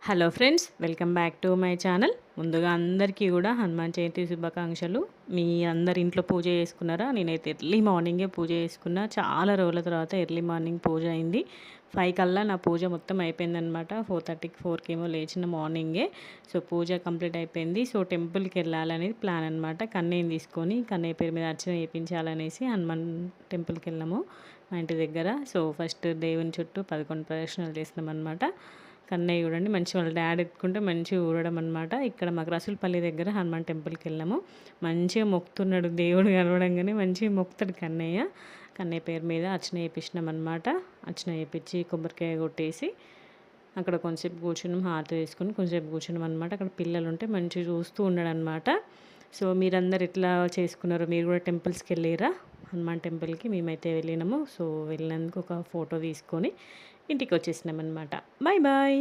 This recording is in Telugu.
Hello friends, welcome back to my channel. ముందుగా అందరికీ కూడా హనుమాన్ జయంతి శుభాకాంక్షలు. మీ అందరి ఇంట్లో పూజ చేసుకున్నారా? నేనైతే ఎర్లీ మార్నింగే పూజ చేసుకున్నా. చాలా రోజుల తర్వాత ఎర్లీ మార్నింగ్ పూజ అయింది. 5 కల్లా నా పూజ మొత్తం అయిపోయిందనమాట. 4:30కి 4కి ఏమో లేచిన మార్నింగే. సో పూజ కంప్లీట్ అయిపోయింది. సో టెంపుల్కి వెళ్ళాలనేది ప్లాన్ అనమాట. కన్నయ్యని తీసుకొని కన్నయ్య పేరు మీద అర్చన చేయించాలనేసి హనుమాన్ టెంపుల్కి వెళ్ళాము మా ఇంటి దగ్గర. సో ఫస్ట్ దేవుని చుట్టూ 11 ప్రదక్షిణలు చేసినాం అనమాట. కన్నయ్య చూడండి మంచి వాళ్ళ డాడీ ఎత్తుకుంటే మంచిగా ఊరడం అనమాట. ఇక్కడ మాకు రసూల్పల్లి దగ్గర హనుమాన్ టెంపుల్కి వెళ్ళాము. మంచిగా మొక్కుతున్నాడు, దేవుడు కనవడంగానే మంచిగా మొక్కుతాడు కన్నయ్య. కన్నయ్య పేరు మీద అర్చన చేయించినాం అనమాట. అర్చన చేయించి కొబ్బరికాయ కొట్టేసి అక్కడ కొంచెంసేపు కూర్చున్నాం. హారతి తీసుకుని కొంచెంసేపు కూర్చున్నాం అనమాట. అక్కడ పిల్లలు ఉంటే మంచిగా చూస్తూ ఉన్నాడు అనమాట. సో మీరందరు ఎట్లా చేసుకున్నారు? మీరు కూడా టెంపుల్స్కి వెళ్ళారా? హనుమాన్ టెంపుల్కి మేమైతే వెళ్ళినాము. సో వెళ్ళినందుకు ఒక ఫోటో తీసుకొని ఇంటికి వచ్చేసినాం అనమాట. Bye bye.